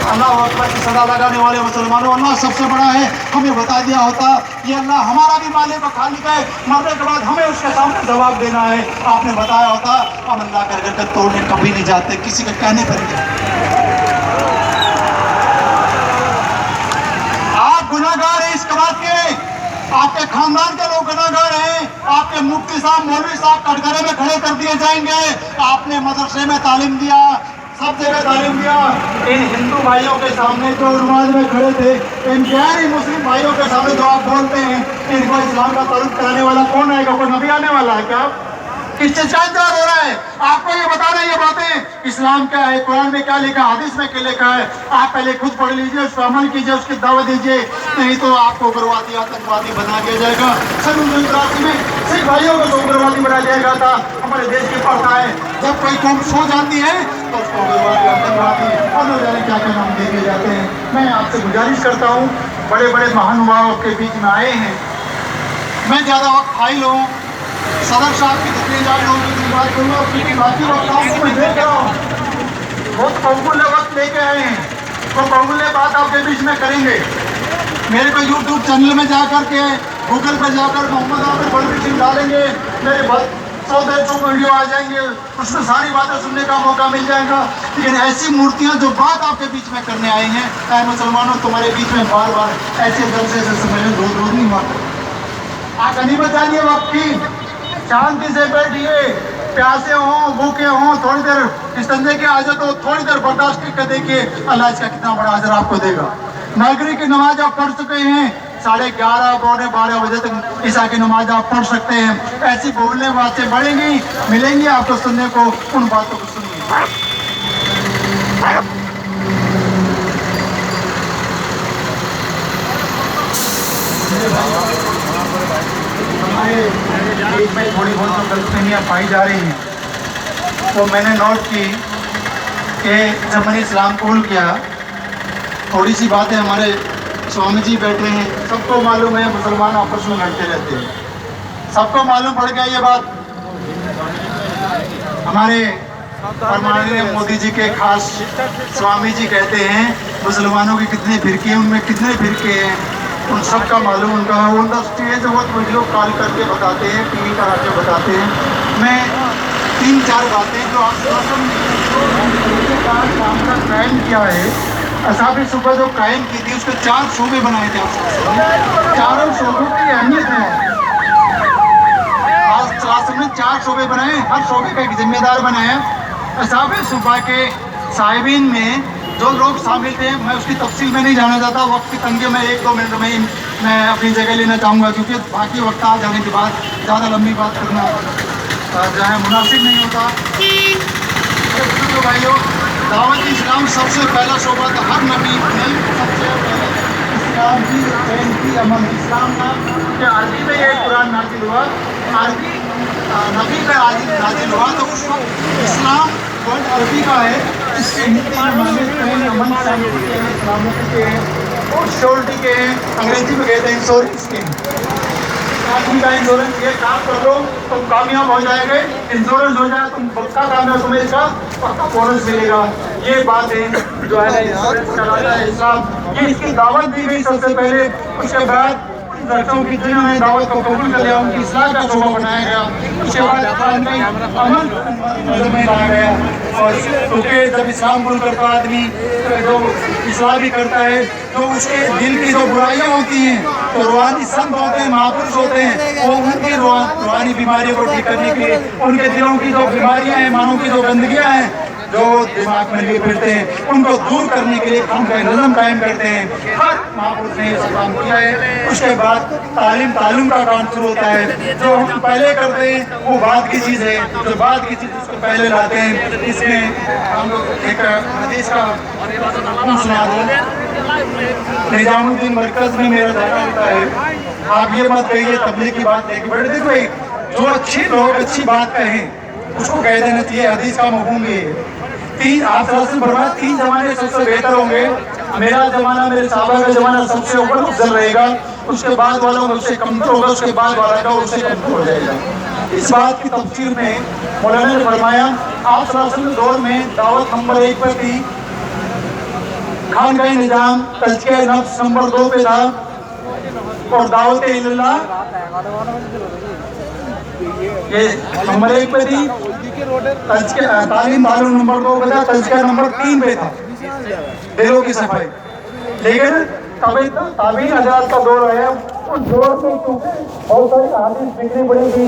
अल्लाह अकबर की सदा लगाने वाले मुसलमानों, अल्लाह सबसे बड़ा है। हमें बता दिया होता ये अल्लाह हमारा भी मालिक और खालिक है, मरने के बाद हमें उसके सामने जवाब देना है। आपने बताया होता हम अल्लाह कर करके तोड़ने कभी नहीं जाते, किसी के कहने पर नहीं जाते। आप गुनाहगार हैं इस बात के, आपके खानदान के लोग गुनाहगार हैं। आपके मुफ्ती साहब मौलवी साहब कटघरे में खड़े कर दिए जाएंगे। आपने मदरसे में तालीम दिया, सब जगह तालीम दिया। इन हिंदू भाइयों के सामने जो नमाज में खड़े थे, इन गैर मुस्लिम भाइयों के सामने जो आप बोलते हैं, इनको इस्लाम का ताल्लुक कराने वाला कौन आएगा? कोई नबी आने वाला है क्या? किस चीज का इंतजार हो रहा है? आपको ये बता रहे ये बातें इस्लाम क्या है, कुरान में क्या लिखा, हदीस में क्या लिखा है। आप पहले खुद पढ़ लीजिए, उस पर अमल कीजिए, उसकी दावत दीजिए, नहीं तो आपको उग्रवादी आतंकवादी बना दिया जाएगा। सन 1983 में सिख भाइयों को उग्रवादी बना दिया गया था। हमारे देश की प्रथा है, जब कोई कौम सो जाती है तो उसको उग्रवादी आतंकवादी और न जाने क्या क्या नाम दे दिए जाते हैं। मैं आपसे गुजारिश करता हूँ, बड़े बड़े महानुभावों के बीच में आए हैं, मैं ज़्यादा वक्त फाइल हूँ, सदर साहब की जितनी ज़्यादा होगी बात करूँगा, क्योंकि बाकी वक्त आपको मैं देख रहा हूँ बहुत बहुमूल्य वक्त लेके आए हैं, तो बहुमूल्य बात आपके बीच में करेंगे। मेरे को यूट्यूब चैनल में जा करके, गूगल पर जाकर मोहम्मद आमिर पब्लिशिंग डालेंगे, मेरे बहुत 100-150 वीडियो आ जाएंगे, उसमें सारी बातें सुनने का मौका मिल जाएगा। लेकिन ऐसी मूर्तियाँ जो बात आपके बीच में करने आई हैं, ऐ मुसलमानों तुम्हारे बीच में बार बार ऐसे जलसे से सम्मेलन रोज नहीं हुआ। आप गनीमत जानिए वक्त की, शांति से बैठिए, प्यासे हों भूखे हों, थोड़ी देर इस धंधे के आ जाए तो थोड़ी देर बर्दाश्त करके देखिए, अल्लाह इसका कितना बड़ा अजर आपको देगा। नागरिक की नमाज आप पढ़ चुके हैं, 11:30 पौने 12 बजे तक ईसा की नमाज आप पढ़ सकते हैं। ऐसी बोलने बातें बढ़ेंगी, मिलेंगी आपको सुनने को, उन बातों को सुनिए। बीच में थोड़ी बहुत जो गलतफहमियाँ पाई जा रही हैं, तो मैंने नोट की कि जब मैंने इस्लाम कबूल किया, थोड़ी सी बातें हमारे स्वामी जी बैठे हैं, सबको मालूम है मुसलमान आपस में लड़ते रहते हैं, सबको मालूम पड़ गया ये बात। हमारे माननीय मोदी जी के खास स्वामी जी कहते हैं मुसलमानों की कितने फिरके हैं, उनमें कितने फिरके हैं उन सब का मालूम उनका है। उन स्टेज बहुत वीडियो कॉल करके बताते हैं, टीवी पर आके बताते हैं। मैं 3-4 बातें जो आप काम का कायम किया है, असाबे सुबह जो कायम की थी उसके 4 शोबे बनाए थे। आप चारों शोबों की अहमियत है। आज क्लास में 4 शोबे बनाए, हर शोबे का एक जिम्मेदार बनाया। असाबे सुबह के साहिबीन में जो लोग शामिल थे, मैं उसकी तफसील में नहीं जाना चाहता, वक्त की तंगी में 1-2 मिनट में मैं अपनी जगह लेना चाहूँगा, क्योंकि बाकी वक्त आ जाने के बाद ज़्यादा लंबी बात करना जो है मुनासिब नहीं होता। तो भाइयों, दावत इस्लाम सबसे पहला शोबा था, हर नबी ने सबसे पहले इस्लाम की चैन की अमल इस्लाम का, कि अरबी में ये कुरान नाजिल हुआ, अरबी नबी पे नाजिल हुआ, तो उस वक्त इस्लाम वर्ड अरबी का है, इसके हिंदी में माने अमन सलामती के हैं और श्योरिटी के हैं, अंग्रेजी में कहते हैं इंश्योरेंस के। आदमी का इंश्योरेंस, ये काम कर लो तुम कामयाब हो जाएंगे, इंश्योरेंस हो जाए तुम पक्का कामयाब, तुम्हें इसका पक्का बोनस मिलेगा। ये बात है जो है ना इंश्योरेंस कराता है इस्लाम। ये इसकी दावत दी गई सबसे पहले, उसके बाद लड़कों की जिन्होंने दावत को कबूल कर लिया उनकी इस्लाह का शोबा बनाया गया। उसके बाद अमल में लाया गया, और क्योंकि जब इस्लाम कबूल करता आदमी जो इस्लाह भी करता है, तो उसके दिल की जो बुराइयां होती हैं, तो रूहानी संत होते हैं, महापुरुष होते हैं, वो उनकी रूहानी बीमारियों को ठीक करने के लिए, उनके दिलों की जो बीमारियां हैं, मानों की जो गंदगियां हैं जो दिमाग में लिए फिरते हैं, उनको दूर करने के लिए हम नज़म कायम करते हैं। हर महापुरुष ने ये काम किया है। उसके बाद तालीम का काम शुरू होता है। जो हम पहले करते हैं वो बाद की चीज़ है, जो बाद की चीज़ उसको पहले लाते हैं। इसमें हम लोग एक हदीस का सुना दो, निजामुद्दीन मरकज में मेरा दायरा होता है। आप ये मत कहिए तबलीग की बात है कि बड़े देखो, जो अच्छे लोग अच्छी बात कहें उसको कह देना चाहिए। हदीस का मफहूम ये है, 3 आप फरमाया 3 जमाने सबसे बेहतर होंगे। मेरा जमाना, मेरे साहबा का जमाना सबसे ऊपर अफजल रहेगा, उसके बाद वालों में उससे कमजोर होगा, उसके बाद वाला का उससे कमजोर हो जाएगा। इस बात की तफसीर में मौलाना ने फरमाया आप दौर में दावत नंबर 1 पर थी, खानकाही निज़ाम तज़किया नफ्स नंबर 2 पे था और दावत इल्लल्लाह ये नंबर 1 पे थी। तालीम मालूम नंबर 2 पे था, तज़किया नंबर 3 पे था, दिलों की सफाई। लेकिन ताबीन हजरात का दौर आया, उस दौर में क्योंकि बहुत सारी हदीस बिगड़ी पड़ी थी,